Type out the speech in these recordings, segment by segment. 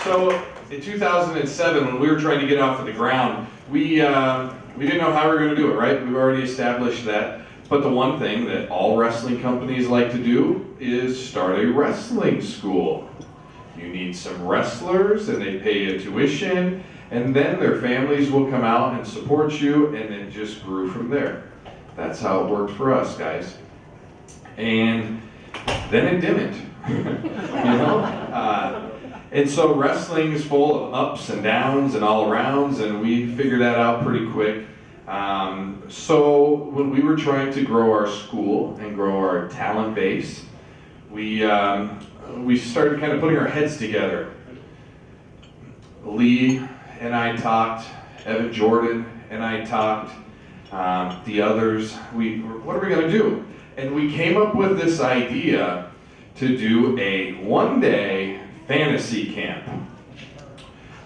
So in 2007, when we were trying to get off of the ground, we didn't know how we were going to do it, right? We've already established that. But the one thing that all wrestling companies like to do is start a wrestling school. You need some wrestlers, and they pay a tuition, and then their families will come out and support you, and it just grew from there. That's how it worked for us, guys. And then it didn't, you know? And so wrestling is full of ups and downs and all arounds, and we figured that out pretty quick. So when we were trying to grow our school and grow our talent base, we started kind of putting our heads together. Lee and I talked, Evan Jordan and I talked, the others, what are we going to do? And we came up with this idea to do a one-day fantasy camp.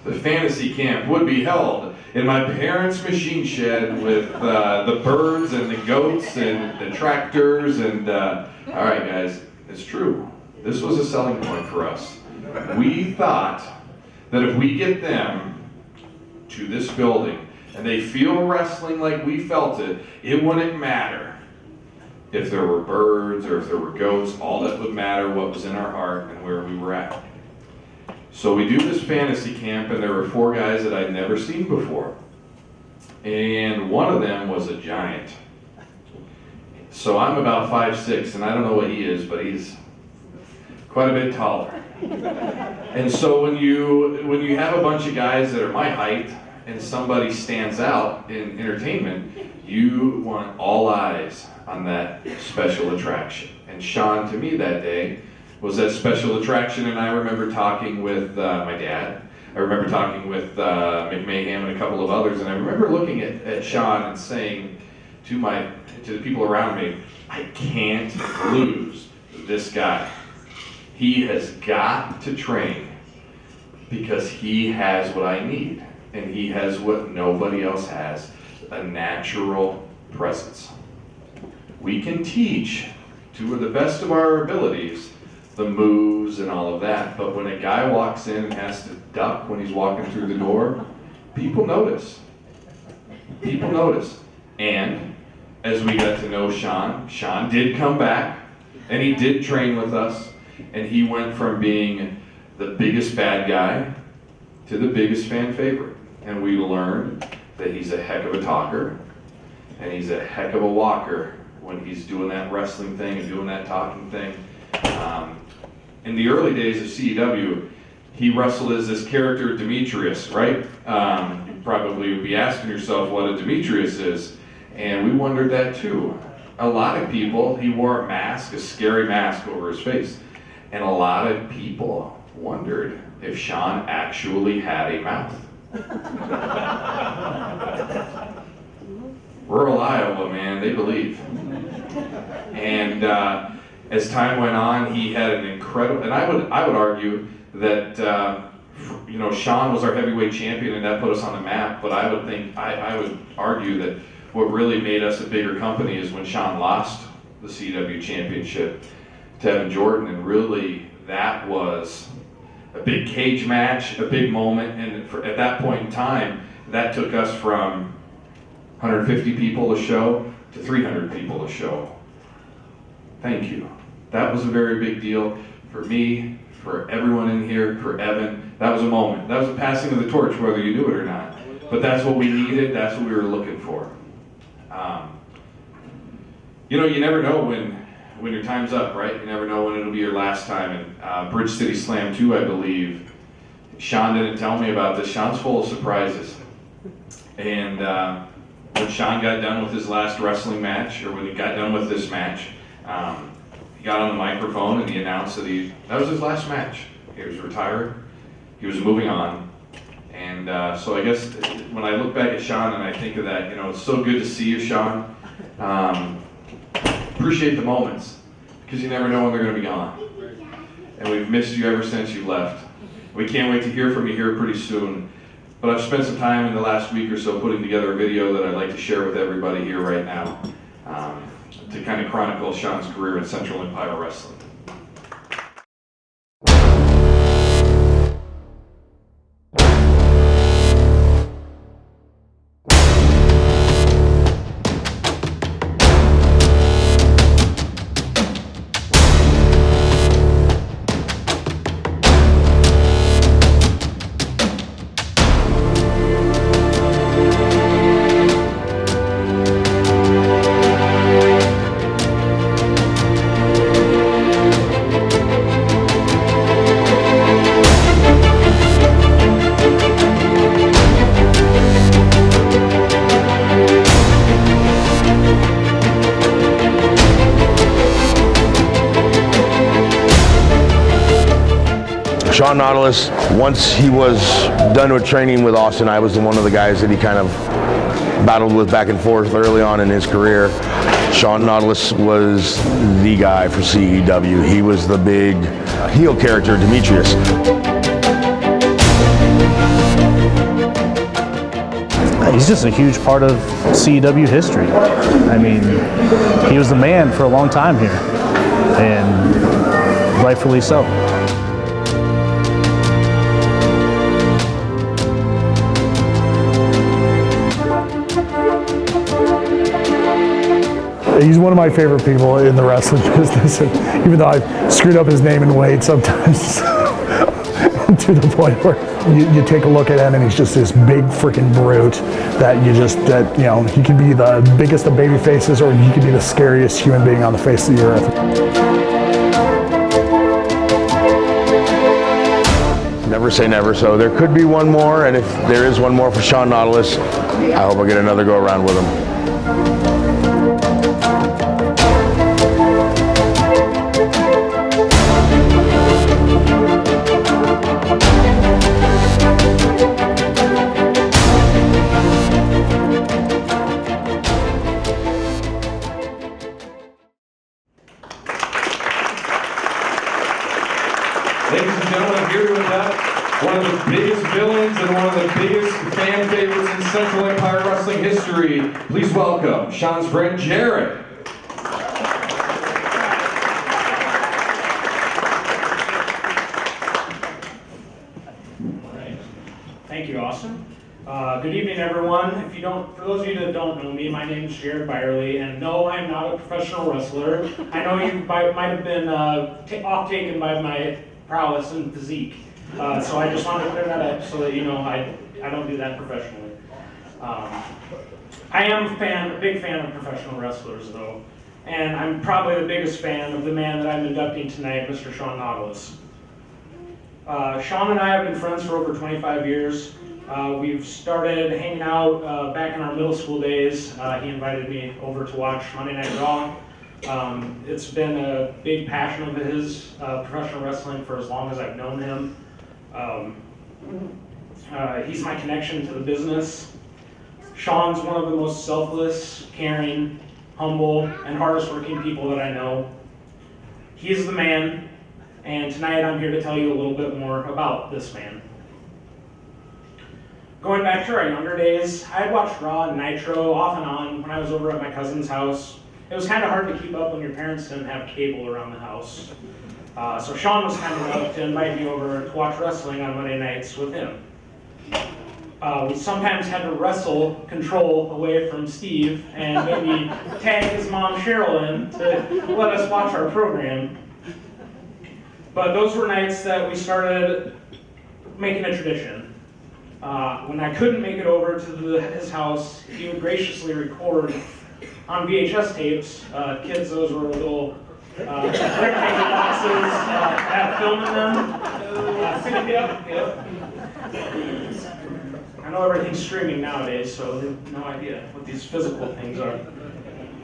The fantasy camp would be held in my parents' machine shed with the birds and the goats and the tractors and, all right guys, it's true. This was a selling point for us. We thought that if we get them to this building and they feel wrestling like we felt it, it wouldn't matter if there were birds or if there were goats. All that would matter what was in our heart and where we were at. So we do this fantasy camp, and there were 4 guys that I'd never seen before. And one of them was a giant. So I'm about 5'6", and I don't know what he is, but he's quite a bit taller. And so when you have a bunch of guys that are my height, and somebody stands out in entertainment, you want all eyes on that special attraction. And Shawn, to me that day, was that special attraction, and I remember talking with my dad. I remember talking with McMahon and a couple of others, and I remember looking at Shawn and saying to the people around me, I can't lose this guy. He has got to train because he has what I need, and he has what nobody else has, a natural presence. We can teach to the best of our abilities the moves and all of that, but when a guy walks in and has to duck when he's walking through the door, people notice. People notice. And as we got to know Shawn did come back, and he did train with us, and he went from being the biggest bad guy to the biggest fan favorite. And we learned that he's a heck of a talker, and he's a heck of a walker when he's doing that wrestling thing and doing that talking thing. In the early days of CEW, he wrestled as this character Demetrius, right? You probably would be asking yourself what a Demetrius is, and we wondered that too. A lot of people, he wore a mask, a scary mask over his face, and a lot of people wondered if Shawn actually had a mouth. Rural Iowa, man, they believe. And as time went on, he had an incredible, and I would argue that Shawn was our heavyweight champion, and that put us on the map. But I would argue that what really made us a bigger company is when Shawn lost the CW championship to Evan Jordan, and really that was a big cage match, a big moment, and at that point in time, that took us from 150 people a show to 300 people a show. Thank you. That was a very big deal for me, for everyone in here, for Evan. That was a moment. That was a passing of the torch, whether you knew it or not. But that's what we needed. That's what we were looking for. You never know when your time's up, right? You never know when it'll be your last time. And Bridge City Slam 2, I believe, Shawn didn't tell me about this. Shawn's full of surprises. And when Shawn got done with his last wrestling match, or when he got done with this match, he got on the microphone and he announced that was his last match. He was retired. He was moving on. And so I guess when I look back at Shawn and I think of that, it's so good to see you, Shawn. Appreciate the moments, because you never know when they're going to be gone. And we've missed you ever since you left. We can't wait to hear from you here pretty soon. But I've spent some time in the last week or so putting together a video that I'd like to share with everybody here right now, to kind of chronicle Shawn's career in Central Empire Wrestling. Shawn Nautilus, once he was done with training with Austin, I was one of the guys that he kind of battled with back and forth early on in his career. Shawn Nautilus was the guy for CEW. He was the big heel character, Demetrius. He's just a huge part of CEW history. I mean, he was the man for a long time here, and rightfully so. He's one of my favorite people in the wrestling business, even though I screwed up his name and weight sometimes to the point where you take a look at him and he's just this big freaking brute that you know, he could be the biggest of baby faces or he could be the scariest human being on the face of the earth. Never say never, so there could be one more, and if there is one more for Shawn Nautilus, I hope I get another go around with him. Ladies and gentlemen, here with that, one of the biggest villains and one of the biggest fan favorites in Central Empire Wrestling history. Please welcome Shawn's friend Jared. Thank you, Austin. Good evening, everyone. For those of you that don't know me, my name is Jared Byerly, and no, I'm not a professional wrestler. I know you might have been off-taken by my prowess and physique, so I just wanted to clear that up so that you know I don't do that professionally. I am a big fan of professional wrestlers, though, and I'm probably the biggest fan of the man that I'm inducting tonight, Mr. Shawn Nautilus. Shawn and I have been friends for over 25 years. We've started hanging out back in our middle school days. He invited me over to watch Monday Night Raw. It's been a big passion of his, professional wrestling, for as long as I've known him. He's my connection to the business. Shawn's one of the most selfless, caring, humble, and hardest working people that I know. He's the man, and tonight I'm here to tell you a little bit more about this man. Going back to our younger days, I'd watched Raw and Nitro off and on when I was over at my cousin's house. It was kind of hard to keep up when your parents didn't have cable around the house. So Shawn was kind enough to invite me over to watch wrestling on Monday nights with him. We sometimes had to wrestle control away from Steve and maybe tag his mom Cheryl in to let us watch our program. But those were nights that we started making a tradition. When I couldn't make it over to his house, he would graciously record on VHS tapes. Kids, those were little rectangle boxes that had film in them. Yep. I know everything's streaming nowadays, so they have no idea what these physical things are.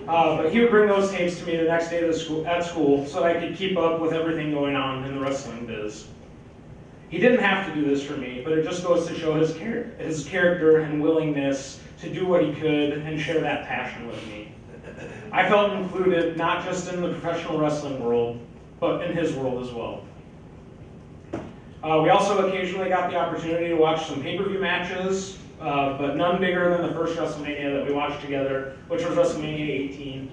But he would bring those tapes to me the next day at school so that I could keep up with everything going on in the wrestling biz. He didn't have to do this for me, but it just goes to show his character and willingness to do what he could and share that passion with me. I felt included not just in the professional wrestling world, but in his world as well. We also occasionally got the opportunity to watch some pay-per-view matches, but none bigger than the first WrestleMania that we watched together, which was WrestleMania 18.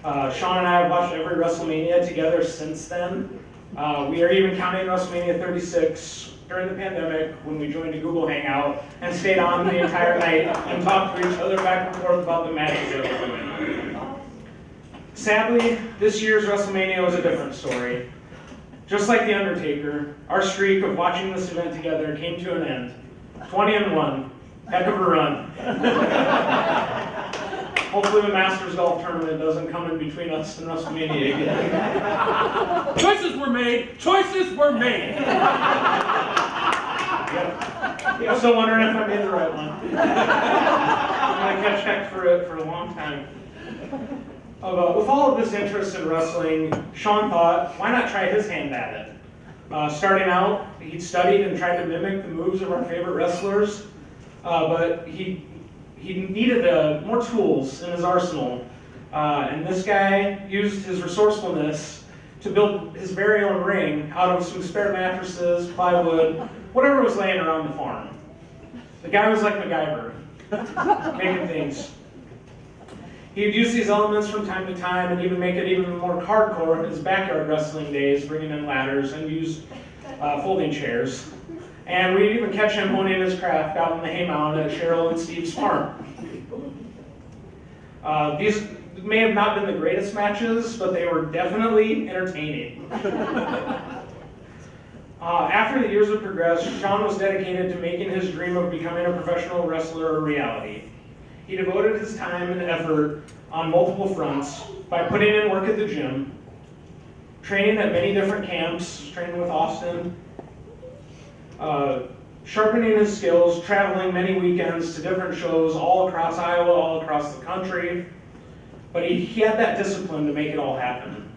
Shawn and I have watched every WrestleMania together since then. We are even counting WrestleMania 36 during the pandemic when we joined a Google Hangout and stayed on the entire night and talked to each other back and forth about the matches that were going on. Sadly, this year's WrestleMania was a different story. Just like The Undertaker, our streak of watching this event together came to an end. 20-1, heck of a run. Hopefully the Masters Golf Tournament doesn't come in between us and WrestleMania again. Choices were made! Choices were made! Yep. I'm still wondering if I made the right one. I'm going to check for it for a long time. With all of this interest in wrestling, Shawn thought, why not try his hand at it? Starting out, he'd studied and tried to mimic the moves of our favorite wrestlers, but he needed more tools in his arsenal. And this guy used his resourcefulness to build his very own ring out of some spare mattresses, plywood, whatever was laying around the farm. The guy was like MacGyver, making things. He'd use these elements from time to time and even make it even more hardcore in his backyard wrestling days, bringing in ladders and use folding chairs. And we'd even catch him honing his craft out in the haymound at Cheryl and Steve's farm. These may have not been the greatest matches, but they were definitely entertaining. After the years would progress, Shawn was dedicated to making his dream of becoming a professional wrestler a reality. He devoted his time and effort on multiple fronts by putting in work at the gym, training at many different camps, training with Austin, sharpening his skills, traveling many weekends to different shows all across Iowa, all across the country. But he had that discipline to make it all happen.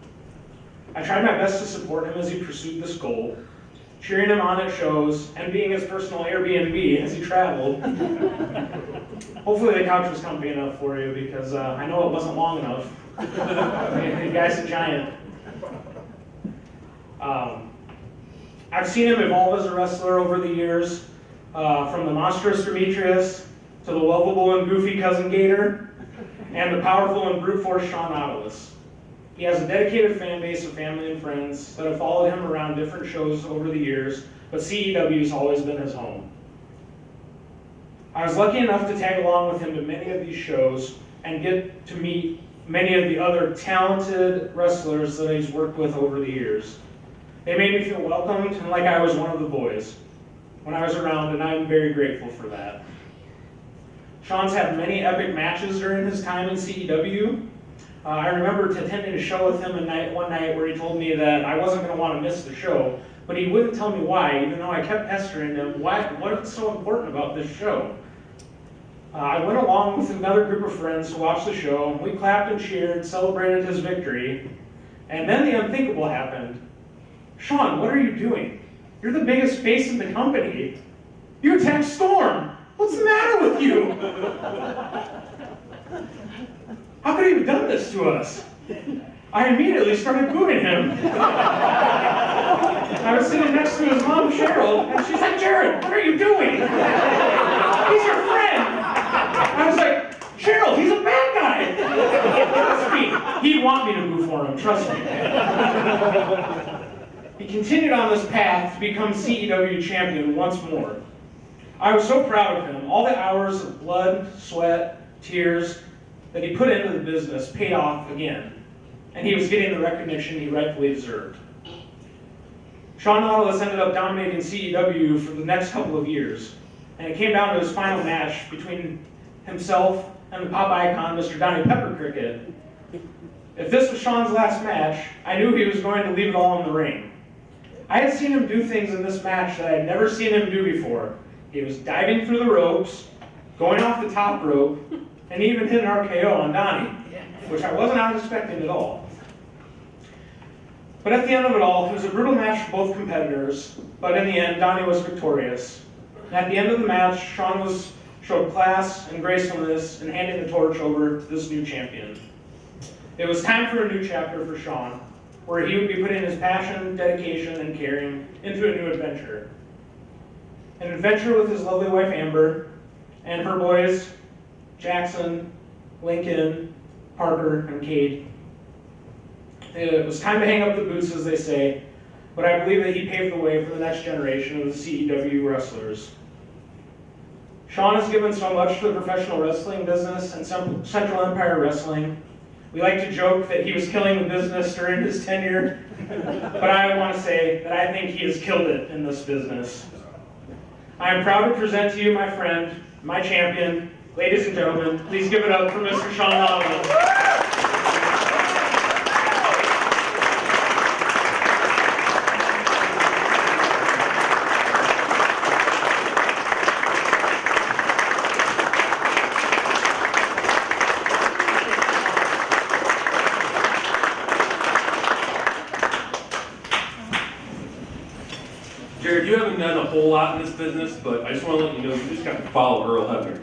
I tried my best to support him as he pursued this goal, cheering him on at shows and being his personal Airbnb as he traveled. Hopefully the couch was comfy enough for you, because I know it wasn't long enough. The guy's a giant. I've seen him evolve as a wrestler over the years, from the monstrous Demetrius to the lovable and goofy cousin Gator, and the powerful and brute force Shawn Nautilus. He has a dedicated fan base of family and friends that have followed him around different shows over the years, but CEW has always been his home. I was lucky enough to tag along with him to many of these shows and get to meet many of the other talented wrestlers that he's worked with over the years. They made me feel welcomed and like I was one of the boys when I was around, and I'm very grateful for that. Shawn's had many epic matches during his time in CEW. I remember attending a show with him one night where he told me that I wasn't going to want to miss the show, but he wouldn't tell me why, even though I kept pestering him. What's so important about this show? I went along with another group of friends to watch the show. We clapped and cheered, celebrated his victory, and then the unthinkable happened. Shawn, what are you doing? You're the biggest face in the company. You attacked Storm. What's the matter with you? How could he have done this to us? I immediately started booing him. I was sitting next to his mom, Cheryl, and she's like, Jared, what are you doing? He's your friend. I was like, Cheryl, he's a bad guy. Trust me. He'd want me to boo for him, trust me. He continued on this path to become CEW champion once more. I was so proud of him. All the hours of blood, sweat, tears that he put into the business paid off again, and he was getting the recognition he rightfully deserved. Shawn Nautilus ended up dominating CEW for the next couple of years, and it came down to his final match between himself and the pop icon, Mr. Donnie Pepper Cricket. If this was Shawn's last match, I knew he was going to leave it all in the ring. I had seen him do things in this match that I had never seen him do before. He was diving through the ropes, going off the top rope, and even hit an RKO on Donnie, which I was not expecting at all. But at the end of it all, it was a brutal match for both competitors, but in the end, Donnie was victorious. And at the end of the match, Shawn showed class and gracefulness in handing the torch over to this new champion. It was time for a new chapter for Shawn, where he would be putting his passion, dedication, and caring into a new adventure. An adventure with his lovely wife Amber and her boys, Jackson, Lincoln, Parker, and Cade. It was time to hang up the boots, as they say, but I believe that he paved the way for the next generation of the CEW wrestlers. Shawn has given so much to the professional wrestling business and Central Empire Wrestling. We like to joke that he was killing the business during his tenure, but I want to say that I think he has killed it in this business. I am proud to present to you my friend, my champion. Ladies and gentlemen, please give it up for Mr. Shawn Nautilus. Jared, you haven't done a whole lot in this business, but I just want to let you know you just got to follow Earl Hebner.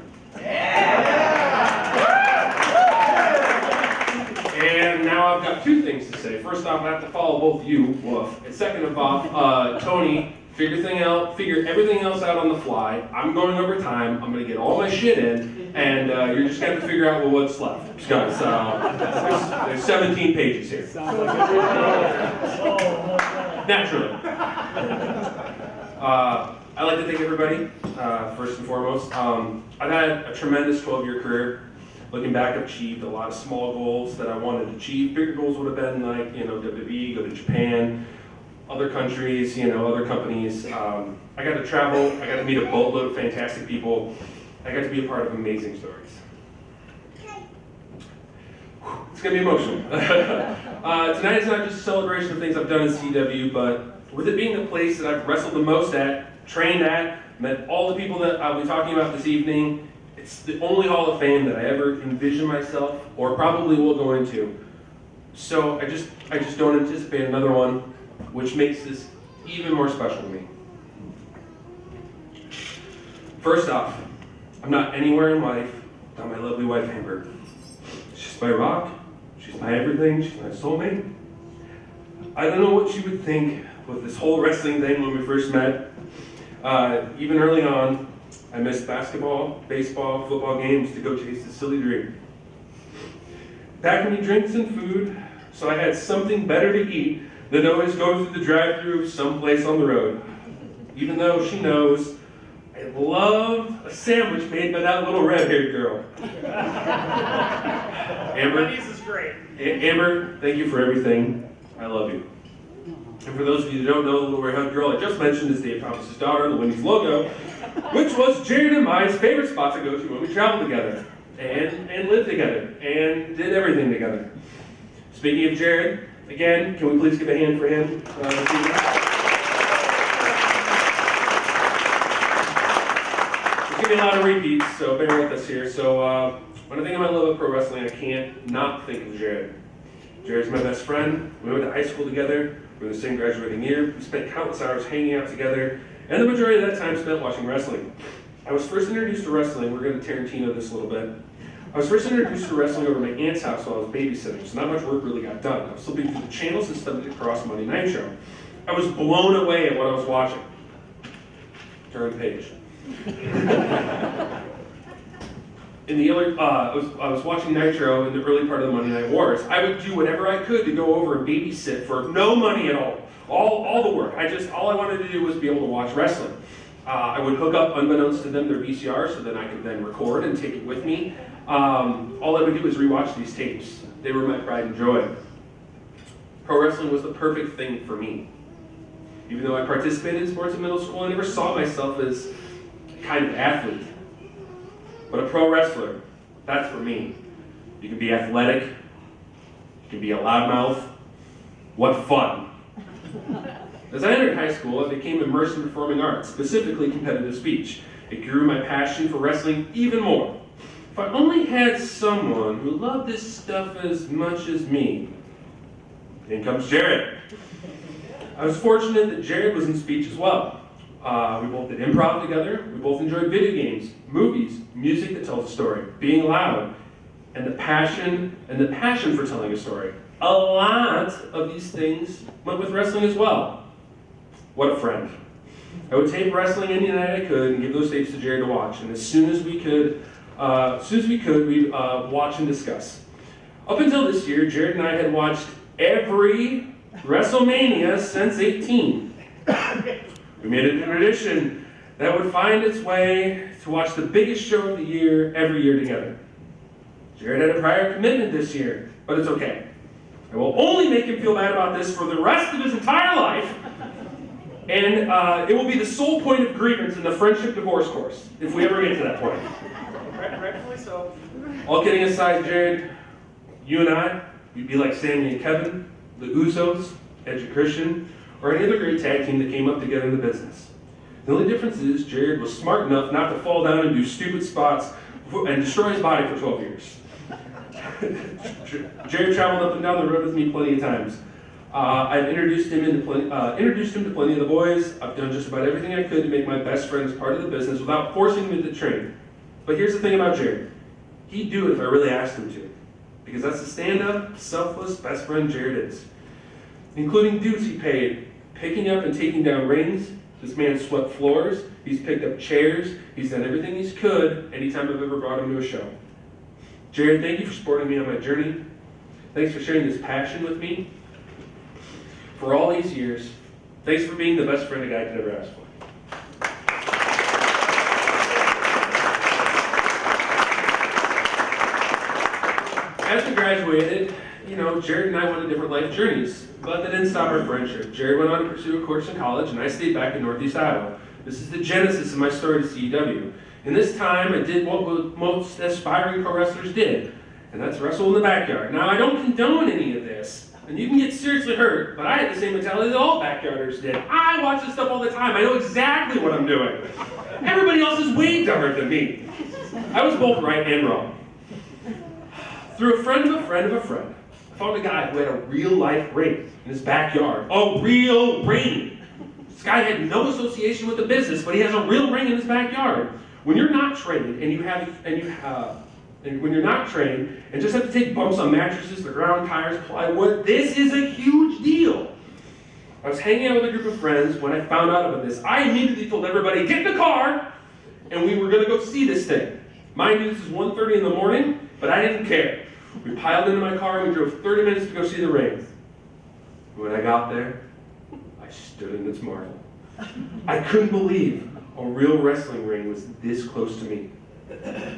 And now I've got two things to say. First off, I have to follow both of you, woof. And second of all, Tony, figure everything else out on the fly. I'm going over time. I'm going to get all my shit in, and you're just going to figure out what's left. Guys, there's 17 pages here. Naturally. I'd like to thank everybody, first and foremost. I've had a tremendous 12-year career. Looking back, I've achieved a lot of small goals that I wanted to achieve. Bigger goals would have been like, WWE, go to Japan, other countries, other companies. I got to travel. I got to meet a boatload of fantastic people. I got to be a part of amazing stories. It's going to be emotional. Tonight is not just a celebration of things I've done in CW, but with it being the place that I've wrestled the most at, trained at, met all the people that I'll be talking about this evening, it's the only Hall of Fame that I ever envisioned myself, or probably will go into. So I just don't anticipate another one, which makes this even more special to me. First off, I'm not anywhere in life without my lovely wife, Amber. She's my rock, she's my everything, she's my soulmate. I don't know what she would think with this whole wrestling thing when we first met. Even early on, I missed basketball, baseball, football games to go chase this silly dream. Packing me drinks and food, so I had something better to eat than always go through the drive-thru someplace on the road. Even though she knows I love a sandwich made by that little red-haired girl. Amber, This is great. Amber, thank you for everything. I love you. And for those of you who don't know, the little red-haired girl I just mentioned is Dave Thomas's daughter, the Wendy's logo, which was Jared and Mai's favorite spot to go to when we traveled together, and lived together, and did everything together. Speaking of Jared, again, can we please give a hand for him? There's going to be a lot of repeats, so bear with us here. So when I think of my love of pro wrestling, I can't not think of Jared. Jared's my best friend. We went to high school together. We were in the same graduating year. We spent countless hours hanging out together, and the majority of that time spent watching wrestling. I was first introduced to wrestling. We're going to Tarantino this a little bit. I was first introduced to wrestling over my aunt's house while I was babysitting, so not much work really got done. I was flipping through the channels and stumbled across Monday Nitro. I was blown away at what I was watching. Turn the page. I was watching Nitro in the early part of the Monday Night Wars. I would do whatever I could to go over and babysit for no money at all. All the work. All I wanted to do was be able to watch wrestling. I would hook up, unbeknownst to them, their VCR, so then I could then record and take it with me. All I would do was rewatch these tapes. They were my pride and joy. Pro wrestling was the perfect thing for me. Even though I participated in sports in middle school, I never saw myself as a kind of athlete. But a pro wrestler, that's for me. You can be athletic, you can be a loudmouth. What fun! As I entered high school, I became immersed in performing arts, specifically competitive speech. It grew my passion for wrestling even more. If I only had someone who loved this stuff as much as me. In comes Jared. I was fortunate that Jared was in speech as well. We both did improv together. We both enjoyed video games, movies, music that tells a story, being loud, and the passion for telling a story. A lot of these things went with wrestling as well. What a friend. I would tape wrestling any night I could and give those tapes to Jared to watch. And as soon as we could, we'd watch and discuss. Up until this year, Jared and I had watched every WrestleMania since 18. We made it a tradition that would find its way to watch the biggest show of the year every year together. Jared had a prior commitment this year, but it's okay. I will only make him feel bad about this for the rest of his entire life, and it will be the sole point of grievance in the friendship divorce course, if we ever get to that point. Rightfully so. All kidding aside, Jared, you and I, we'd be like Sammy and Kevin, the Usos, Edge and Christian, or any other great tag team that came up together in the business. The only difference is Jared was smart enough not to fall down and do stupid spots and destroy his body for 12 years. Jared traveled up and down the road with me plenty of times. I've introduced him to plenty of the boys. I've done just about everything I could to make my best friends part of the business without forcing him to train. But here's the thing about Jared. He'd do it if I really asked him to. Because that's the stand-up, selfless best friend Jared is. Including dues he paid, picking up and taking down rings. This man swept floors, he's picked up chairs, he's done everything he could anytime I've ever brought him to a show. Jared, thank you for supporting me on my journey. Thanks for sharing this passion with me. For all these years, thanks for being the best friend a guy could ever ask for. As we graduated, Jared and I went on different life journeys, but that didn't stop our friendship. Jared went on to pursue a course in college, and I stayed back in Northeast Iowa. This is the genesis of my story to CEW. In this time, I did what most aspiring pro wrestlers did, and that's wrestle in the backyard. Now, I don't condone any of this, and you can get seriously hurt, but I had the same mentality that all backyarders did. I watch this stuff all the time. I know exactly what I'm doing. Everybody else is way dumber than me. I was both right and wrong. Through a friend of a friend of a friend, I found a guy who had a real-life ring in his backyard. A real ring! This guy had no association with the business, but he has a real ring in his backyard. When you're not trained when you're not trained and just have to take bumps on mattresses, the ground, tires, plywood, this is a huge deal. I was hanging out with a group of friends when I found out about this. I immediately told everybody, get in the car, and we were going to go see this thing. Mind you, this is 1:30 in the morning, but I didn't care. We piled into my car and we drove 30 minutes to go see the ring. When I got there, I stood in its marvel. I couldn't believe a real wrestling ring was this close to me.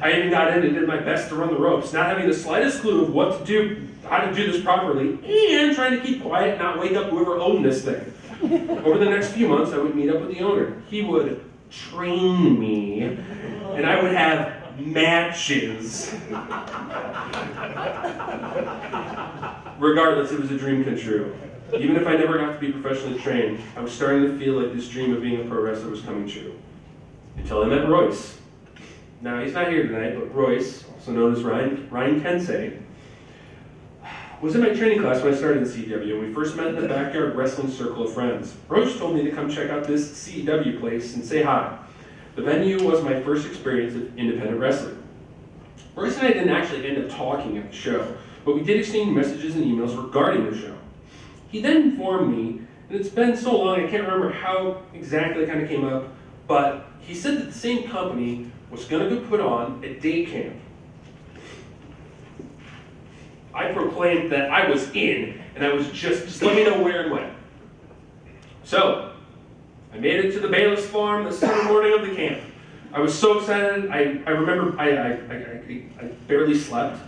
I even got in and did my best to run the ropes, not having the slightest clue of what to do, how to do this properly, and trying to keep quiet and not wake up whoever owned this thing. Over the next few months, I would meet up with the owner. He would train me, and I would have matches. Regardless, it was a dream come true. Even if I never got to be professionally trained, I was starting to feel like this dream of being a pro wrestler was coming true. Until I met Royce. Now, he's not here tonight, but Royce, also known as Ryan Kensei, was in my training class when I started in CEW, and we first met in the backyard wrestling circle of friends. Royce told me to come check out this CEW place and say hi. The venue was my first experience of independent wrestling. Royce and I didn't actually end up talking at the show, but we did exchange messages and emails regarding the show. He then informed me, and it's been so long I can't remember how exactly it kind of came up, but he said that the same company was going to go put on a day camp. I proclaimed that I was in, and I was just let me know where and when. So, I made it to the Bayless farm the Sunday morning of the camp. I was so excited. I remember I barely slept,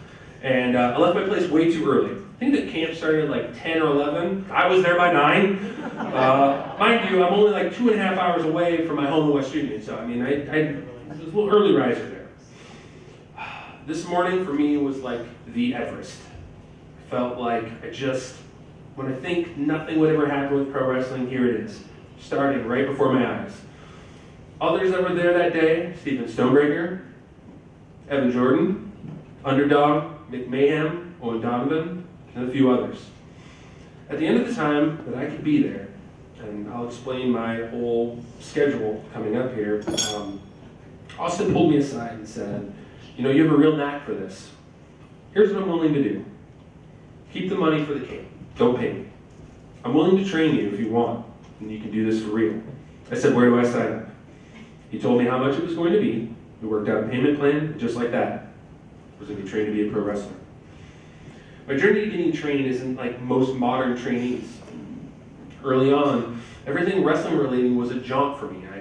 and I left my place way too early. I think the camp started at like 10 or 11. I was there by 9. Mind you, I'm only like 2.5 hours away from my home in West Union, so I mean, I was a little early riser there. This morning for me was like the Everest. I felt like when I think nothing would ever happen with pro wrestling, here it is, starting right before my eyes. Others that were there that day, Stephen Stonebreaker, Evan Jordan, Underdog, Mick Mayhem, Owen Donovan, and a few others. At the end of the time that I could be there, and I'll explain my whole schedule coming up here, Austin pulled me aside and said, you have a real knack for this. Here's what I'm willing to do. Keep the money for the camp. Don't pay me. I'm willing to train you if you want, and you can do this for real. I said, where do I sign up? He told me how much it was going to be. We worked out a payment plan, and just like that, I was going to be trained to be a pro wrestler. My journey to getting trained isn't like most modern trainees. Early on, everything wrestling related was a jaunt for me. I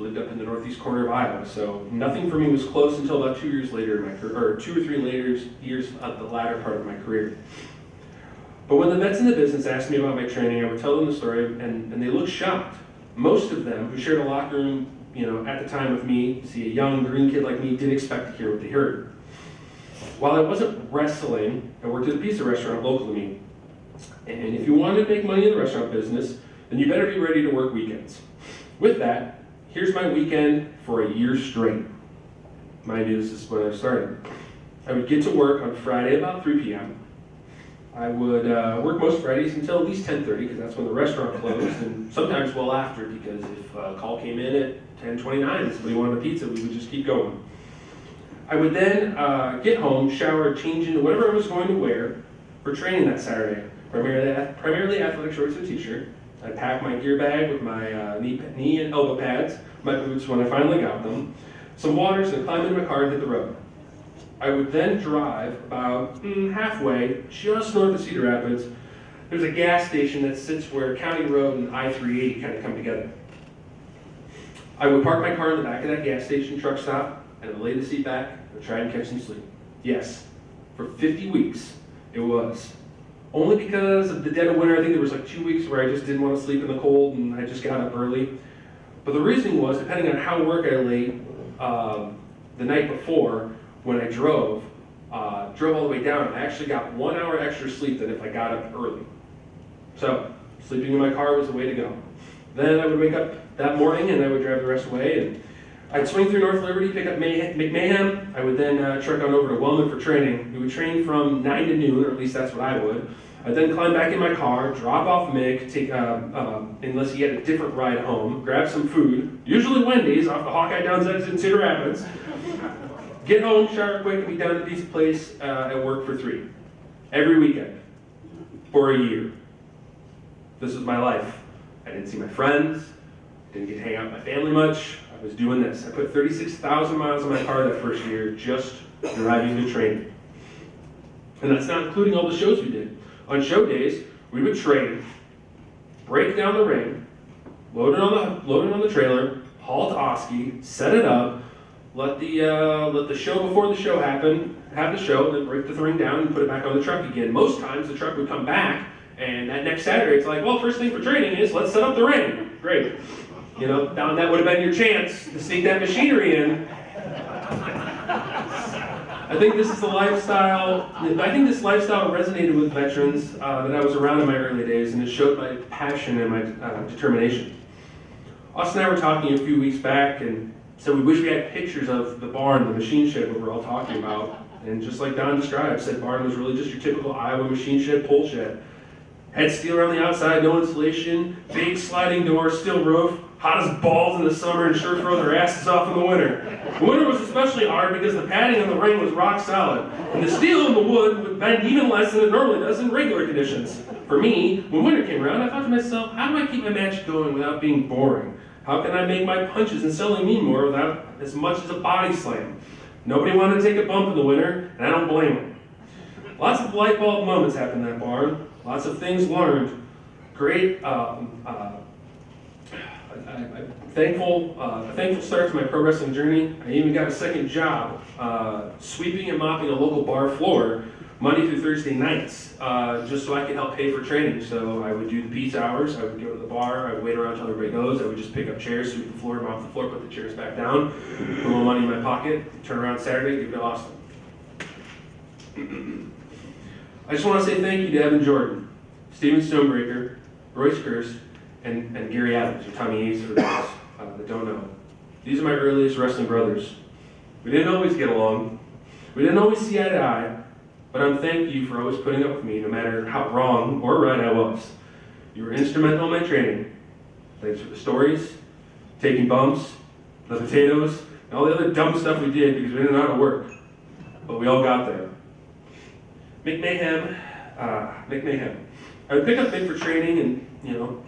lived up in the northeast corner of Iowa, so nothing for me was close until about 2 years later in my career, or 2 or 3 years of the latter part of my career. But when the vets in the business asked me about my training, I would tell them the story, and they looked shocked. Most of them who shared a locker room, at the time with me, see a young green kid like me, didn't expect to hear what they heard. While I wasn't wrestling, I worked at a pizza restaurant local to me. And if you wanted to make money in the restaurant business, then you better be ready to work weekends. With that, here's my weekend for a year straight. Mind you, this is when I started. I would get to work on Friday about 3 p.m. I would work most Fridays until at least 10:30 because that's when the restaurant closed, and sometimes well after because if a call came in at 10:29 and somebody wanted a pizza, we would just keep going. I would then get home, shower, change into whatever I was going to wear for training that Saturday. Primarily athletic shorts and t-shirt. I'd pack my gear bag with my knee and elbow pads, my boots when I finally got them, some waters, and climb into my car and hit the road. I would then drive about halfway, just north of Cedar Rapids. There's a gas station that sits where County Road and I-380 kind of come together. I would park my car in the back of that gas station truck stop, and I'd lay the seat back and try and catch some sleep. Yes, for 50 weeks it was. Only because of the dead of winter, I think there was like 2 weeks where I just didn't want to sleep in the cold and I just got up early. But the reason was, depending on how work I laid the night before, when I drove all the way down, I actually got 1 hour extra sleep than if I got up early. So, sleeping in my car was the way to go. Then I would wake up that morning and I would drive the rest away, and I'd swing through North Liberty, pick up McMahon. I would then truck on over to Wellman for training. We would train from 9 to noon, or at least that's what I would. I'd then climb back in my car, drop off Mick, take unless he had a different ride home, grab some food, usually Wendy's off the Hawkeye Downs exit in Cedar Rapids, get home, shower quick, and be down at Pizza Place at work for 3. Every weekend. For a year. This was my life. I didn't see my friends, didn't get to hang out with my family much. I was doing this. I put 36,000 miles in my car that first year just driving to training. And that's not including all the shows we did. On show days, we would train, break down the ring, load it on the trailer, haul to Oski, set it up, let the show before the show happen, have the show, then break the ring down and put it back on the truck again. Most times the truck would come back, and that next Saturday it's like, well, first thing for training is let's set up the ring. Great. You know, that would have been your chance to sneak that machinery in. I think this lifestyle resonated with veterans that I was around in my early days, and it showed my passion and my determination. Austin and I were talking a few weeks back, and said we wish we had pictures of the barn, the machine shed, what we're all talking about. And just like Don described, said barn was really just your typical Iowa machine shed, pole shed. Had steel around the outside, no insulation, big sliding door, steel roof, hot as balls in the summer and sure throw their asses off in the winter. The winter was especially hard because the padding on the ring was rock solid, and the steel and the wood would bend even less than it normally does in regular conditions. For me, when winter came around, I thought to myself, how do I keep my match going without being boring? How can I make my punches and selling me more without as much as a body slam? Nobody wanted to take a bump in the winter, and I don't blame them. Lots of light bulb moments happened in that barn. Lots of things learned. Great, thankful start to my pro wrestling journey. I even got a second job sweeping and mopping a local bar floor Monday through Thursday nights, just so I could help pay for training. So I would do the pizza hours, I would go to the bar, I would wait around until everybody goes, I would just pick up chairs, sweep the floor, mop the floor, put the chairs back down, put a little money in my pocket, turn around Saturday, give it to Austin. I just want to say thank you to Evan Jordan, Steven Stonebreaker, Royce Curse, and Gary Adams, or Tommy Ace for those that don't know. These are my earliest wrestling brothers. We didn't always get along. We didn't always see eye to eye, but I'm thank you for always putting up with me no matter how wrong or right I was. You were instrumental in my training. Thanks for the stories, taking bumps, the potatoes, and all the other dumb stuff we did because we didn't know how to work. But we all got there. Mick Mayhem. I would pick up Mick for training and,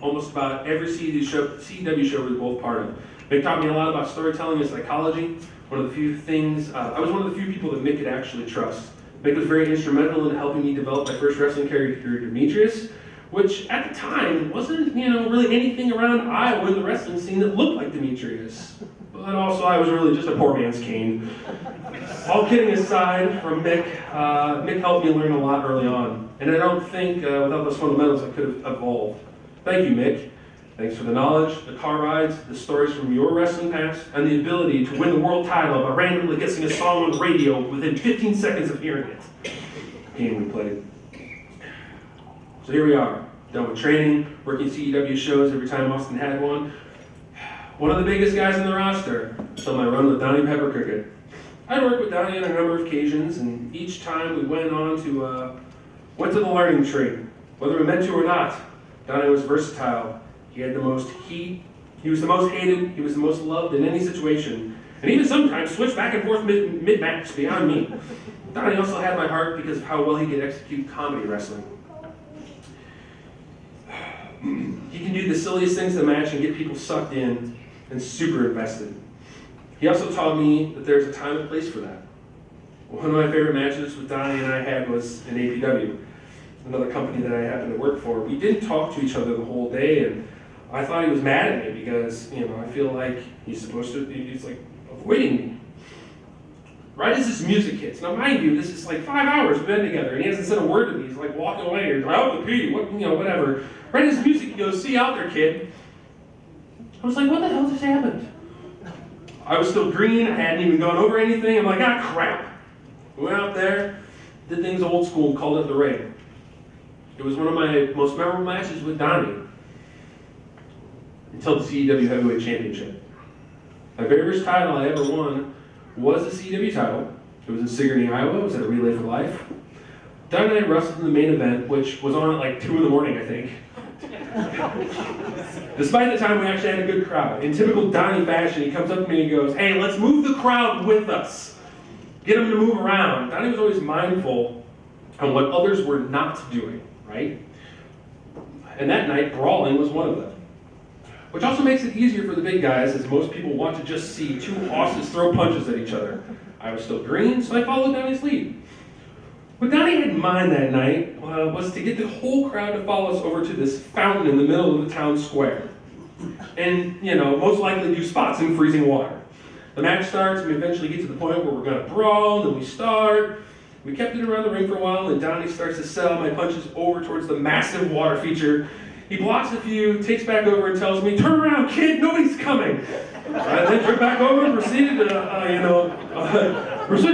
almost about every CW show we were both part of. Mick taught me a lot about storytelling and psychology. One of the few things, I was one of the few people that Mick could actually trust. Mick was very instrumental in helping me develop my first wrestling character, Demetrius, which at the time wasn't, really anything around Iowa in the wrestling scene that looked like Demetrius. But also I was really just a poor man's Kane. All kidding aside from Mick, Mick helped me learn a lot early on. And I don't think without those fundamentals I could have evolved. Thank you, Mick. Thanks for the knowledge, the car rides, the stories from your wrestling past, and the ability to win the world title by randomly guessing a song on the radio within 15 seconds of hearing it. Game we played. So here we are, done with training, working CEW shows every time Austin had one. One of the biggest guys in the roster, until my run with Donnie Pepper Cricket. I'd worked with Donnie on a number of occasions, and each time we went on to Went to the learning tree. Whether we meant to or not, Donnie was versatile. He had the most heat. He was the most hated. He was the most loved in any situation. And even sometimes switched back and forth mid-match, beyond me. Donnie also had my heart because of how well he could execute comedy wrestling. He can do the silliest things in the match and get people sucked in and super invested. He also taught me that there's a time and place for that. One of my favorite matches with Donnie and I had was in APW, another company that I happened to work for. We didn't talk to each other the whole day, and I thought he was mad at me because, I feel like he's like avoiding me. Right as this music hits, now mind you, this is like 5 hours we've been together, and he hasn't said a word to me. He's like walking away, or out the pee, whatever. Right as music, he goes, "See you out there, kid." I was like, what the hell just happened? I was still green, I hadn't even gone over anything. I'm like, crap. We went out there, did things old school, called it the ring. It was one of my most memorable matches with Donnie until the CEW Heavyweight Championship. My very first title I ever won was the CEW title. It was in Sigourney, Iowa. It was at a Relay for Life. Donnie and I wrestled in the main event, which was on at like 2 in the morning, I think. Despite the time, we actually had a good crowd. In typical Donnie fashion, he comes up to me and goes, "Hey, let's move the crowd with us. Get them to move around." Donnie was always mindful of what others were not doing, right? And that night, brawling was one of them. Which also makes it easier for the big guys, as most people want to just see two bosses throw punches at each other. I was still green, so I followed Donnie's lead. What Donnie had in mind that night was to get the whole crowd to follow us over to this fountain in the middle of the town square. And, most likely do spots in freezing water. The match starts, and we eventually get to the point where we're going to brawl, and then we start. We kept it around the ring for a while, and Donnie starts to set my punches over towards the massive water feature. He blocks a few, takes back over, and tells me, "Turn around, kid, nobody's coming." I then took back over and proceeded to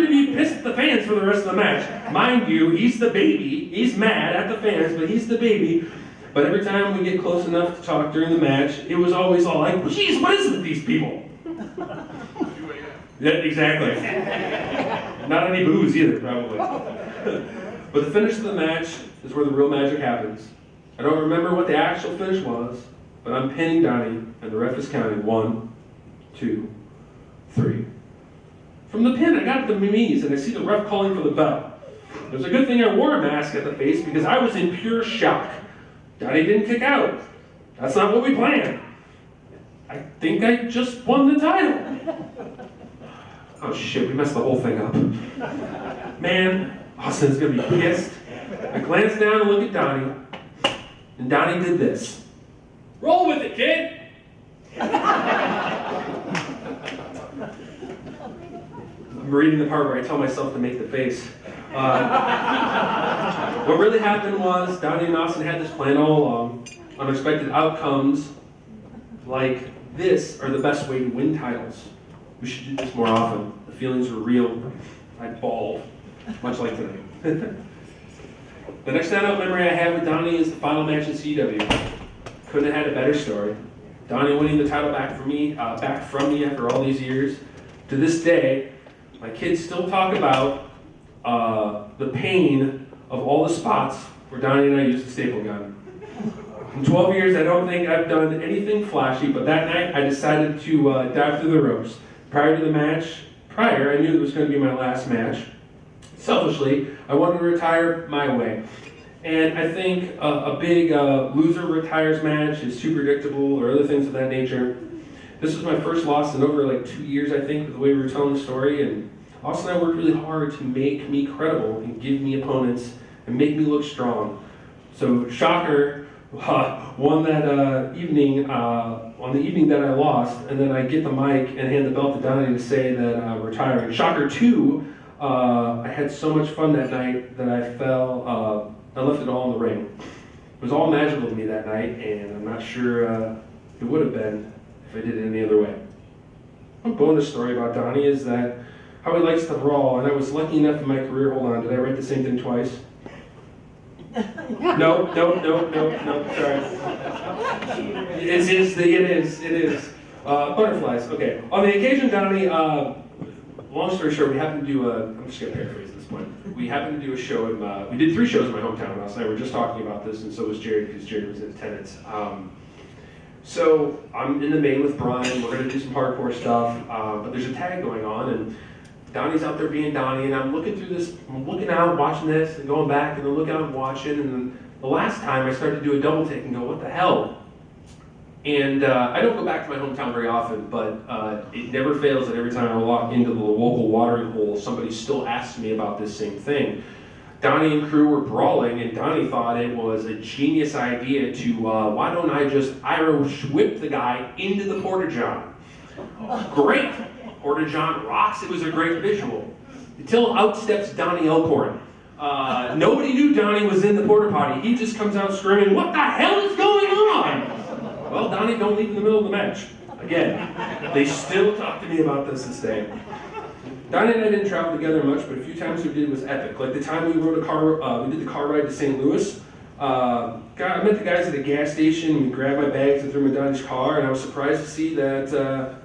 be pissed at the fans for the rest of the match. Mind you, he's the baby. He's mad at the fans, but he's the baby. But every time we get close enough to talk during the match, it was always all like, "Geez, what is it with these people?" Yeah, exactly. Not any booze either, probably. But the finish of the match is where the real magic happens. I don't remember what the actual finish was, but I'm pinning Donnie, and the ref is counting 1, 2, 3. From the pin, I got the knees, and I see the ref calling for the bell. It was a good thing I wore a mask at the face because I was in pure shock. Donnie didn't kick out. That's not what we planned. I think I just won the title. Oh shit, we messed the whole thing up. Man, Austin's gonna be pissed. I glanced down and looked at Donnie, and Donnie did this. "Roll with it, kid!" I'm reading the part where I tell myself to make the face. What really happened was Donnie and Austin had this plan all along. Unexpected outcomes like this are the best way to win titles. We should do this more often. The feelings were real. I bawled, much like tonight. The next standout memory I have with Donnie is the final match in CW. Couldn't have had a better story. Donnie winning the title back from me after all these years. To this day, my kids still talk about the pain of all the spots where Donnie and I used the staple gun. In 12 years, I don't think I've done anything flashy, but that night I decided to dive through the ropes. Prior, I knew it was going to be my last match. Selfishly, I wanted to retire my way. And I think a big loser retires match is too predictable or other things of that nature. This was my first loss in over 2 years, I think, with the way we were telling the story. And Austin and I worked really hard to make me credible and give me opponents and make me look strong. So, shocker, won that evening, on the evening that I lost, and then I get the mic and hand the belt to Donnie to say that I'm retiring. Shocker 2, I had so much fun that night that I left it all in the ring. It was all magical to me that night, and I'm not sure it would have been if I did it any other way. One bonus story about Donnie is that how he likes to brawl, and I was lucky enough in my career, hold on, did I write the same thing twice? No, sorry. It is. Butterflies, okay. On the occasion, Donnie long story short, we happened to do I'm just going to paraphrase at this point. We happened to do a show, we did 3 shows in my hometown. Ross and I were just talking about this, and so was Jared, because Jared was in attendance. So I'm in the main with Brian. We're going to do some hardcore stuff, but there's a tag going on, and Donnie's out there being Donnie, and I'm looking through this, I'm looking out, watching this, and going back, and then looking out and watching, and then the last time I started to do a double take and go, what the hell? And I don't go back to my hometown very often, but it never fails that every time I walk into the local watering hole, somebody still asks me about this same thing. Donnie and crew were brawling, and Donnie thought it was a genius idea to, why don't I just Irish whip the guy into the Porta-John? Great! Porta-John rocks, it was a great visual. Until out steps Donnie Elkhorn. Nobody knew Donnie was in the porta potty. He just comes out screaming, what the hell is going on? Well, Donnie don't leave in the middle of the match. Again, they still talk to me about this day. Donnie and I didn't travel together much, but a few times we did was epic. Like the time we did the car ride to St. Louis. I met the guys at a gas station. We grabbed my bags and threw them in Donnie's car, and I was surprised to see that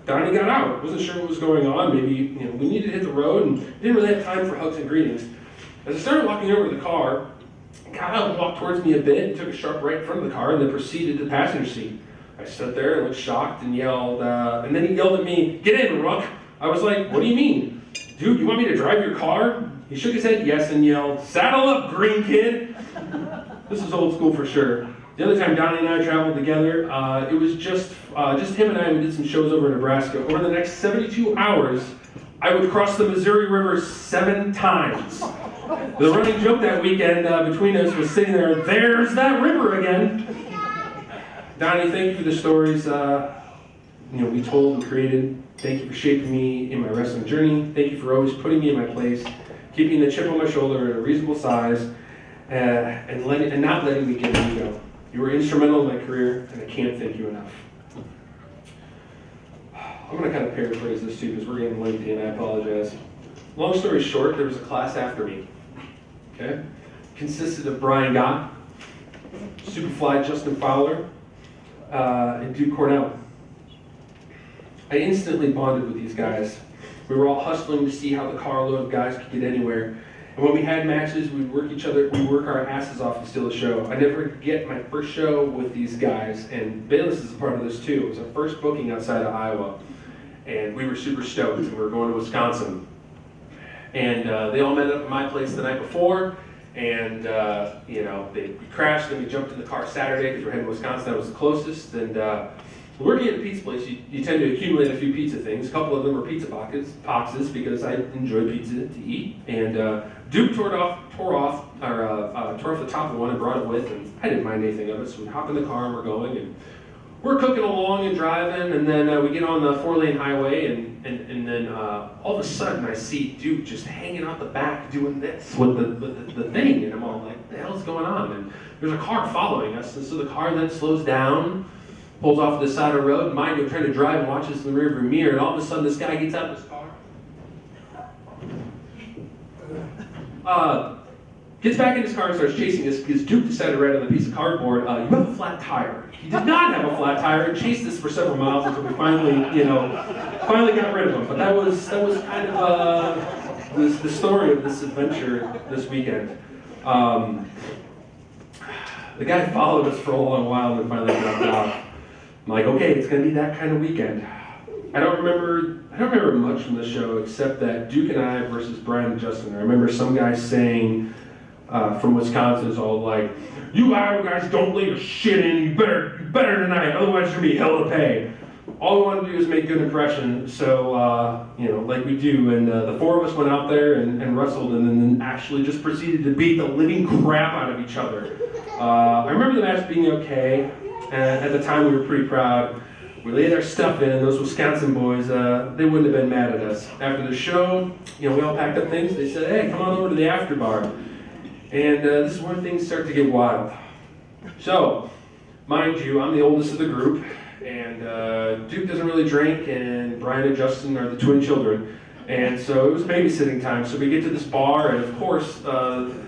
Donnie got out. Wasn't sure what was going on. Maybe we needed to hit the road, and didn't really have time for hugs and greetings. As I started walking over to the car, Kyle walked towards me a bit and took a sharp right in front of the car, and then proceeded to the passenger seat. I stood there and looked shocked and yelled, and then he yelled at me, "Get in, Ruck!" I was like, "What do you mean? Dude, you want me to drive your car?" He shook his head yes and yelled, "Saddle up, green kid!" This is old school for sure. The other time Donnie and I traveled together, it was just him and I. We did some shows over in Nebraska. Over the next 72 hours, I would cross the Missouri River 7 times. The running joke that weekend between us was sitting there, there's that river again. Donnie, thank you for the stories we told and created. Thank you for shaping me in my wrestling journey. Thank you for always putting me in my place, keeping the chip on my shoulder at a reasonable size, and not letting me get an ego. You were instrumental in my career, and I can't thank you enough. I'm going to kind of paraphrase this too, because we're getting lengthy, and I apologize. Long story short, there was a class after me. Okay, consisted of Brian Gott, Superfly Justin Fowler, and Duke Cornell. I instantly bonded with these guys. We were all hustling to see how the carload of guys could get anywhere. And when we had matches, we'd work our asses off to steal the show. I never forget my first show with these guys, and Bayless is a part of this too. It was our first booking outside of Iowa. And we were super stoked, and we were going to Wisconsin. And they all met up at my place the night before, and we crashed, and we jumped in the car Saturday because we're heading to Wisconsin. That was the closest, and working at a pizza place, you tend to accumulate a few pizza things. A couple of them were pizza boxes because I enjoy pizza to eat. And Duke tore off the top of one and brought it with, and I didn't mind anything of it. So we hop in the car and we're going, and we're cooking along and driving, and then we get on the 4-lane highway, and then all of a sudden I see Duke just hanging out the back doing this with the thing, and I'm all like, what the hell's going on? And there's a car following us, and so the car then slows down, pulls off the side of the road. Mind you, I'm trying to drive and watch this in the rearview mirror, and all of a sudden this guy gets out of his car, gets back in his car and starts chasing us because Duke decided to write on the piece of cardboard, "You have a flat tire." He did not have a flat tire and chased us for several miles until we finally got rid of him. But that was kind of the story of this adventure this weekend. The guy followed us for a long while and finally dropped off. I'm like, okay, it's gonna be that kind of weekend. I don't remember much from the show except that Duke and I versus Brian and Justin. I remember some guy saying from Wisconsin is all like, "You Iowa guys don't lay your shit in. You better tonight, otherwise you're gonna be hell to pay." All we wanted to do is make good impression, so like we do. And the 4 of us went out there and wrestled, and then actually just proceeded to beat the living crap out of each other. I remember the match being okay. At the time, we were pretty proud. We laid our stuff in, and those Wisconsin boys, they wouldn't have been mad at us. After the show, we all packed up things. They said, "Hey, come on over to the after bar." And this is where things start to get wild. So, mind you, I'm the oldest of the group, and Duke doesn't really drink, and Brian and Justin are the twin children. And so it was babysitting time. So we get to this bar, and of course,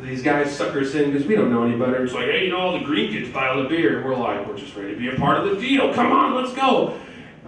these guys sucker us in because we don't know any better. It's like, "Hey, all the green kids piled a beer." And we're like, "We're just ready to be a part of the deal. Come on, let's go."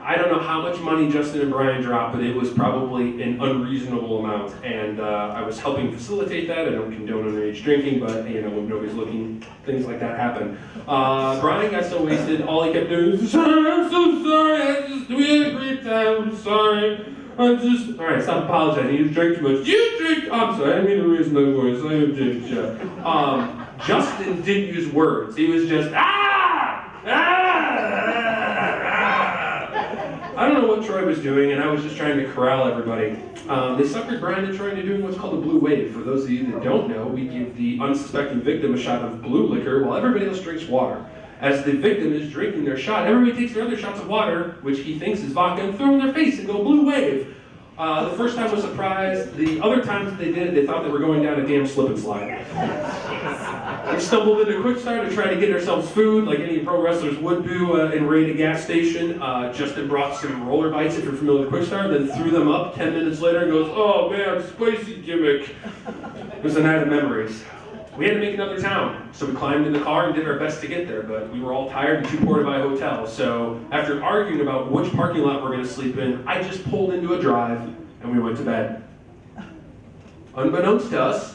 I don't know how much money Justin and Brian dropped, but it was probably an unreasonable amount. And I was helping facilitate that. I don't condone underage drinking, but when nobody's looking, things like that happen. Brian got so wasted, all he kept doing was, "Sorry, I'm so sorry, we had a great time, I'm sorry. All right, stop apologizing, you drank too much. You drink, I'm sorry, I didn't mean to raise my voice, I am James Shawn." Justin didn't use words, he was just, I don't know what Troy was doing, and I was just trying to corral everybody. They suckered Brian and Troy into doing what's called a blue wave. For those of you that don't know, we give the unsuspecting victim a shot of blue liquor while everybody else drinks water. As the victim is drinking their shot, everybody takes their other shots of water, which he thinks is vodka, and throw in their face and go blue wave. The first time was a surprise. The other times that they did it, they thought they were going down a damn slip and slide. We stumbled into Quick Start to try to get ourselves food, like any pro wrestlers would do, and raid a gas station. Justin brought some roller bites, if you're familiar with Quick Start, then threw them up 10 minutes later and goes, "Oh man, spicy gimmick." It was a night of memories. We had to make another town, so we climbed in the car and did our best to get there, but we were all tired and too poor to buy a hotel. So after arguing about which parking lot we're going to sleep in, I just pulled into a drive and we went to bed. Unbeknownst to us,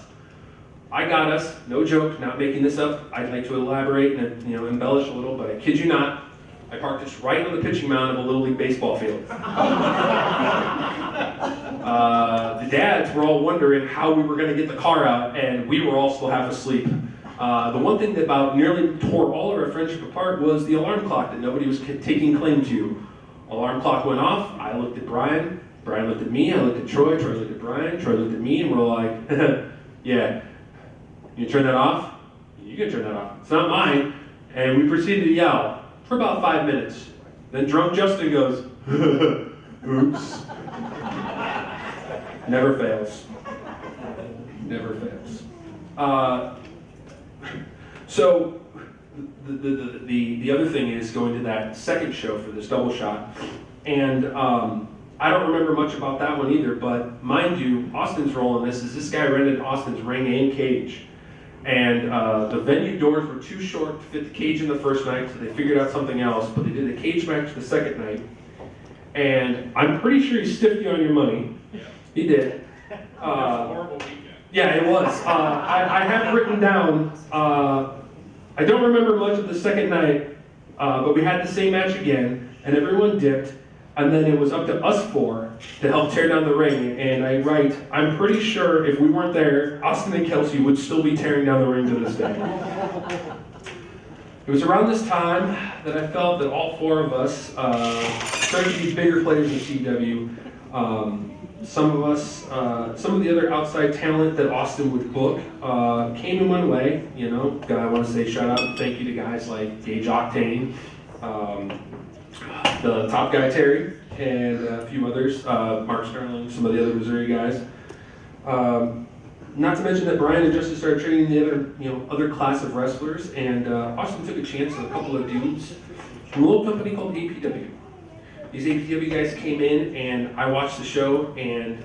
I got us, no joke, not making this up. I'd like to elaborate and embellish a little, but I kid you not, I parked us right on the pitching mound of a Little League baseball field. The dads were all wondering how we were going to get the car out, and we were all still half asleep. The one thing that about nearly tore all of our friendship apart was the alarm clock that nobody was taking claim to. Alarm clock went off, I looked at Brian, Brian looked at me, I looked at Troy, Troy looked at Brian, Troy looked at me, and we're all like, "Yeah, you turn that off? You can turn that off. It's not mine." And we proceeded to yell for about 5 minutes. Then drunk Justin goes, "Oops." Never fails. Never fails. So the other thing is going to that second show for this double shot, and I don't remember much about that one either. But mind you, Austin's role in this is this guy rented Austin's ring and cage. And the venue doors were too short to fit the cage in the first night, so they figured out something else, but they did a cage match the second night. And I'm pretty sure he stiffed you on your money. He did. Horrible weekend. Yeah, it was. I have written down, I don't remember much of the second night, but we had the same match again, and everyone dipped. And then it was up to us four to help tear down the ring. And I write, I'm pretty sure if we weren't there, Austin and Kelsey would still be tearing down the ring to this day. It was around this time that I felt that all four of us started to be bigger players in CW. Some of us, some of the other outside talent that Austin would book came and went away. I want to say shout out and thank you to guys like Gage Octane, the top guy Terry, and a few others, Mark Sterling, some of the other Missouri guys. Not to mention that Brian and Justin started training the other class of wrestlers, and Austin took a chance on a couple of dudes from a little company called APW. These APW guys came in, and I watched the show, and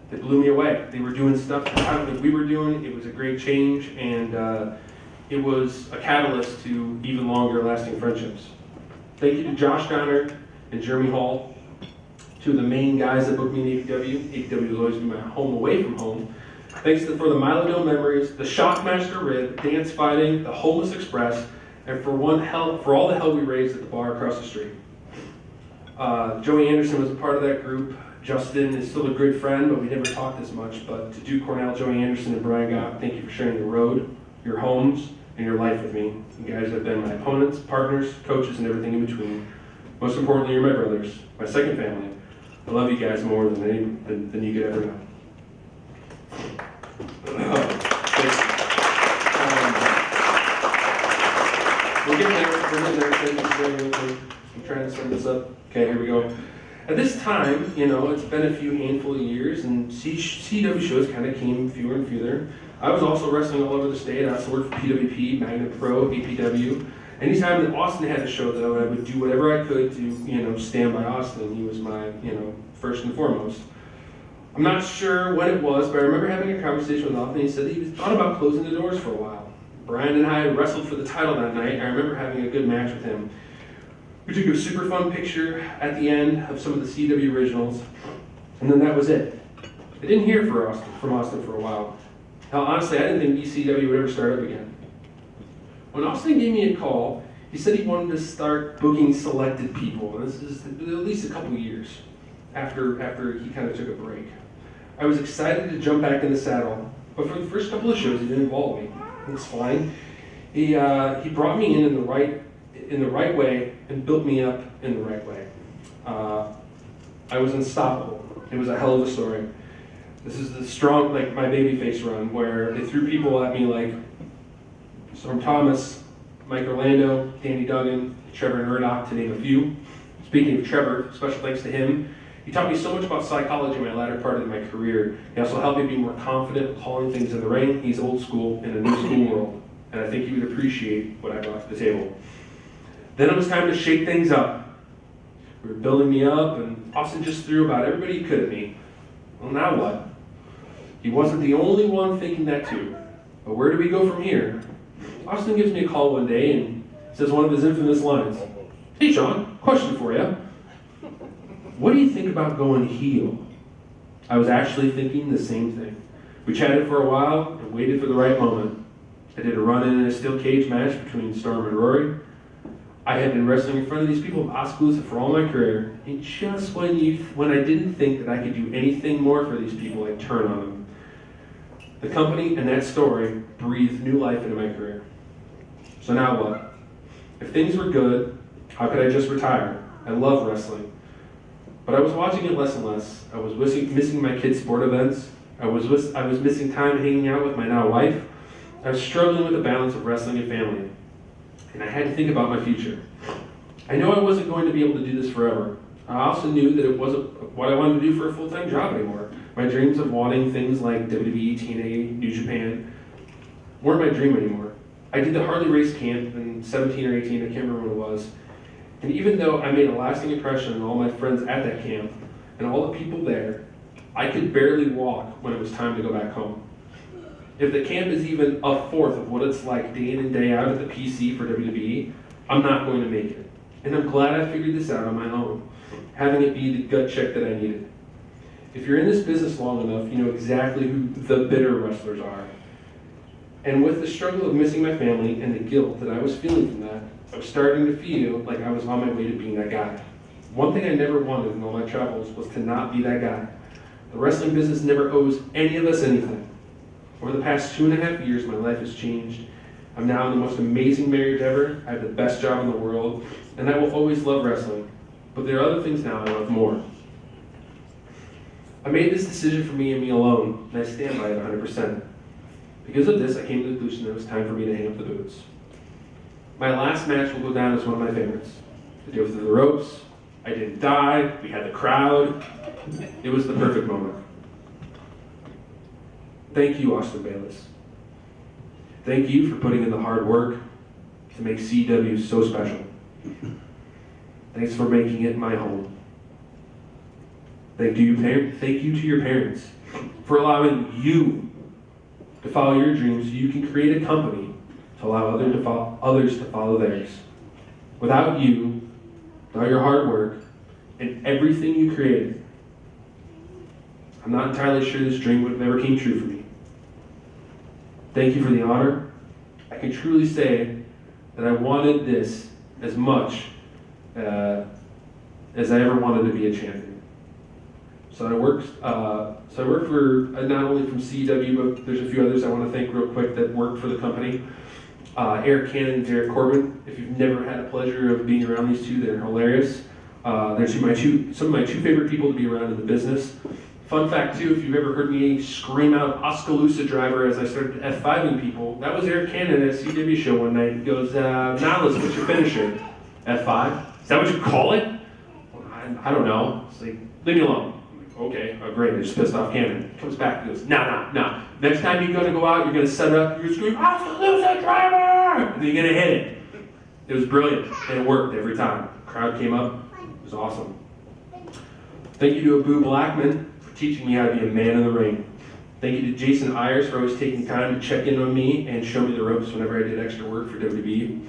they blew me away. They were doing stuff that I don't think we were doing. It was a great change, and it was a catalyst to even longer lasting friendships. Thank you to Josh Donner and Jeremy Hall, two of the main guys that booked me in APW. APW has always been my home away from home. Thanks for the Mylodome Memories, the Shockmaster Rib, dance fighting, the Homeless Express, and for all the hell we raised at the bar across the street. Joey Anderson was a part of that group. Justin is still a good friend, but we never talked as much. But to Duke Cornell, Joey Anderson, and Brian Gott, thank you for sharing the road, your homes, and your life with me. You guys have been my opponents, partners, coaches, and everything in between. Most importantly, you're my brothers, my second family. I love you guys more than you could ever know. We're getting there. Thank you for bearing with me. I'm trying to sum this up. Okay, here we go. At this time, it's been a few handful of years, and CW shows kind of came fewer and fewer. I was also wrestling all over the state. I also worked for PWP, Magna Pro, APW. Anytime that Austin had a show, though, I would do whatever I could to, stand by Austin. He was my, first and foremost. I'm not sure when it was, but I remember having a conversation with Austin. He said that he thought about closing the doors for a while. Brian and I wrestled for the title that night. I remember having a good match with him. We took a super fun picture at the end of some of the CW originals, and then that was it. I didn't hear from Austin for a while. Hell, honestly, I didn't think ECW would ever start up again. When Austin gave me a call, he said he wanted to start booking selected people, and this is at least a couple years after he kind of took a break. I was excited to jump back in the saddle, but for the first couple of shows, he didn't involve me. It's fine. He brought me in the right way and built me up in the right way. I was unstoppable. It was a hell of a story. This is the strong, like my babyface run, where they threw people at me like Storm Thomas, Mike Orlando, Danny Duggan, Trevor Murdoch, to name a few. Speaking of Trevor, special thanks to him. He taught me so much about psychology in my latter part of my career. He also helped me be more confident calling things in the ring. He's old school in a new school world, and I think he would appreciate what I brought to the table. Then it was time to shake things up. We were building me up, and Austin just threw about everybody he could at me. Well, now what? He wasn't the only one thinking that too. But where do we go from here? Austin gives me a call one day and says one of his infamous lines. Hey Shawn, question for you. What do you think about going heel? I was actually thinking the same thing. We chatted for a while and waited for the right moment. I did a run-in in a steel cage match between Storm and Rory. I had been wrestling in front of these people of Oskaloosa for all my career, and just when I didn't think that I could do anything more for these people, I turned on them. The company and that story breathed new life into my career. So now what? If things were good, how could I just retire? I love wrestling. But I was watching it less and less. I was missing my kids' sport events. I was missing time hanging out with my now wife. I was struggling with the balance of wrestling and family. And I had to think about my future. I know I wasn't going to be able to do this forever. I also knew that it wasn't what I wanted to do for a full-time job anymore. My dreams of wanting things like WWE, TNA, New Japan weren't my dream anymore. I did the Harley Race camp in 17 or 18, I can't remember what it was. And even though I made a lasting impression on all my friends at that camp and all the people there, I could barely walk when it was time to go back home. If the camp is even a fourth of what it's like day in and day out at the PC for WWE, I'm not going to make it. And I'm glad I figured this out on my own, having it be the gut check that I needed. If you're in this business long enough, you know exactly who the bitter wrestlers are. And with the struggle of missing my family and the guilt that I was feeling from that, I was starting to feel like I was on my way to being that guy. One thing I never wanted in all my travels was to not be that guy. The wrestling business never owes any of us anything. Over the past 2.5 years, my life has changed. I'm now in the most amazing marriage ever. I have the best job in the world, and I will always love wrestling. But there are other things now I love more. I made this decision for me and me alone, and I stand by it 100%. Because of this, I came to the conclusion that it was time for me to hang up the boots. My last match will go down as one of my favorites. I drove through the ropes, I didn't die, we had the crowd. It was the perfect moment. Thank you, Austin Bayless. Thank you for putting in the hard work to make CW so special. Thanks for making it my home. Thank you to your parents for allowing you to follow your dreams so you can create a company to allow others to follow theirs. Without you, without your hard work, and everything you created, I'm not entirely sure this dream would have ever came true for me. Thank you for the honor. I can truly say that I wanted this as much as I ever wanted to be a champion. So I worked for not only from CW, but there's a few others I want to thank real quick that worked for the company. Eric Cannon and Derek Corbin. If you've never had the pleasure of being around these two, they're hilarious. They're some of my two favorite people to be around in the business. Fun fact too, if you've ever heard me scream out Oskaloosa driver as I started F5ing people, that was Eric Cannon at a CW show one night. He goes, Nautilus, what's your finisher? F5? Is that what you call it? Well, I don't know. It's like, leave me alone. I'm like, okay, oh, great, I just pissed off Cannon. He comes back and goes, no. Next time you're gonna go out, you're gonna set up, you're gonna scream, Oskaloosa driver! And then you're gonna hit it. It was brilliant, and it worked every time. The crowd came up, it was awesome. Thank you to Abu Blackman for teaching me how to be a man in the ring. Thank you to Jason Ayers for always taking time to check in on me and show me the ropes whenever I did extra work for WWE.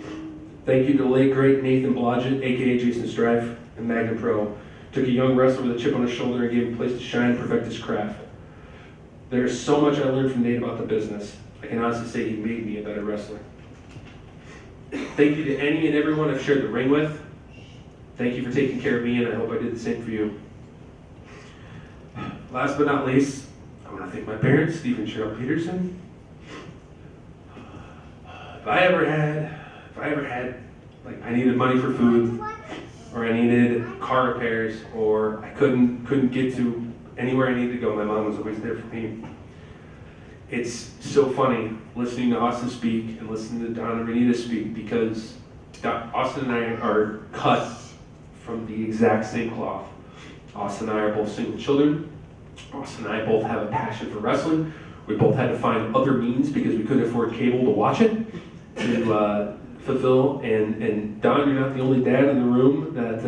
Thank you to the late great Nathan Blodgett, aka Jason Strife, and Magnum Pro. Took a young wrestler with a chip on his shoulder and gave him a place to shine and perfect his craft. There's so much I learned from Nate about the business. I can honestly say he made me a better wrestler. Thank you to any and everyone I've shared the ring with. Thank you for taking care of me, and I hope I did the same for you. Last but not least, I want to thank my parents, Steve and Cheryl Peterson. If I ever had, like, I needed money for food, or I needed car repairs, or I couldn't get to anywhere I needed to go, my mom was always there for me. It's so funny listening to Austin speak and listening to Don and Renita speak, because Austin and I are cut from the exact same cloth. Austin and I are both single children. Austin and I both have a passion for wrestling. We both had to find other means because we couldn't afford cable to watch it, to fulfill. And Don, you're not the only dad in the room that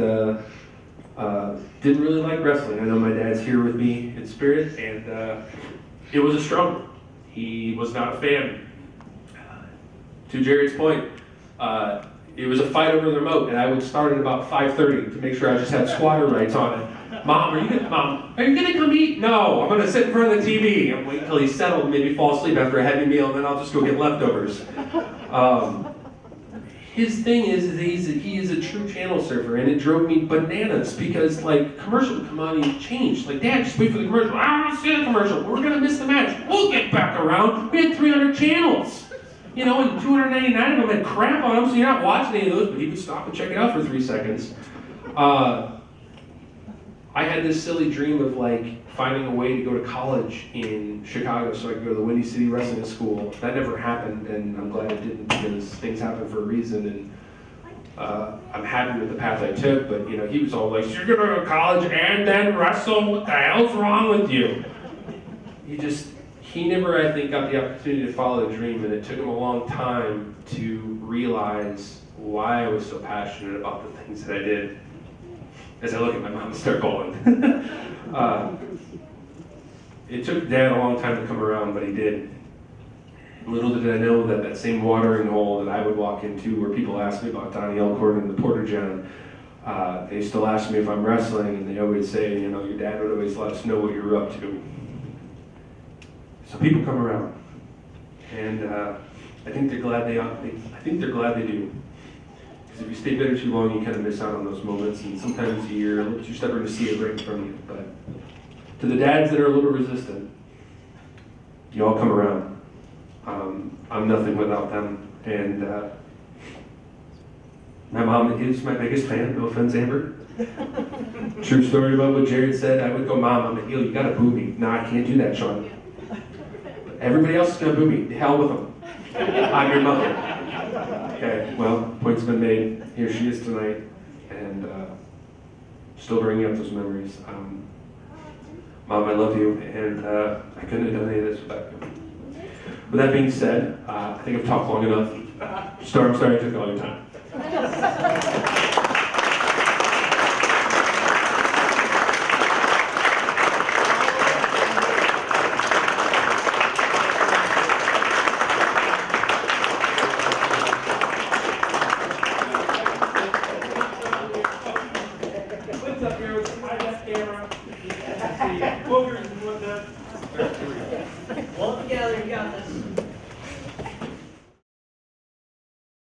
didn't really like wrestling. I know my dad's here with me in spirit, and it was a struggle. He was not a fan. To Jerry's point, it was a fight over the remote, and I would start at about 5:30 to make sure I just had squatter rights on it. Mom, are you gonna come eat? No, I'm gonna sit in front of the TV and wait until he's settled and maybe fall asleep after a heavy meal, and then I'll just go get leftovers. His thing is that he is a true channel surfer, and it drove me bananas because, like, commercial would come on and he'd change. Like, Dad, just wait for the commercial. I don't want to see the commercial. We're gonna miss the match. We'll get back around. We had 300 channels. You know, and 299 of them had crap on them, so you're not watching any of those, but he would stop and check it out for 3 seconds. I had this silly dream of, like, finding a way to go to college in Chicago so I could go to the Windy City Wrestling School. That never happened, and I'm glad it didn't, because things happen for a reason, and I'm happy with the path I took. But, you know, he was all like, you're gonna go to college and then wrestle? What the hell's wrong with you? He never, I think, got the opportunity to follow the dream, and it took him a long time to realize why I was so passionate about the things that I did. As I look at my mom and start bawling. It took Dad a long time to come around, but he did. Little did I know that same watering hole that I would walk into where people ask me about Donnie Elcourt and the Porter John, they still ask me if I'm wrestling, and they always say, you know, your dad would always let us know what you're up to. So people come around, and I think they're glad they do. Because if you stay bitter too long, you kind of miss out on those moments, and sometimes you're starting to see it right in front of you. But to the dads that are a little resistant, you all come around. I'm nothing without them, and my mom is my biggest fan. No offense, Amber. True story about what Jared said. I would go, Mom, I'm a heel. You gotta boo me. No, I can't do that, Shawn. Everybody else is gonna boo me. The hell with them. I'm your mother. Okay, well, point's been made. Here she is tonight, and still bringing up those memories. Mom, I love you, and I couldn't have done any of this without you. With that being said, I think I've talked long enough. I'm sorry I took all your time. What's up, heroes? I got camera. Boogers and whatnot. Hold it together, you got this.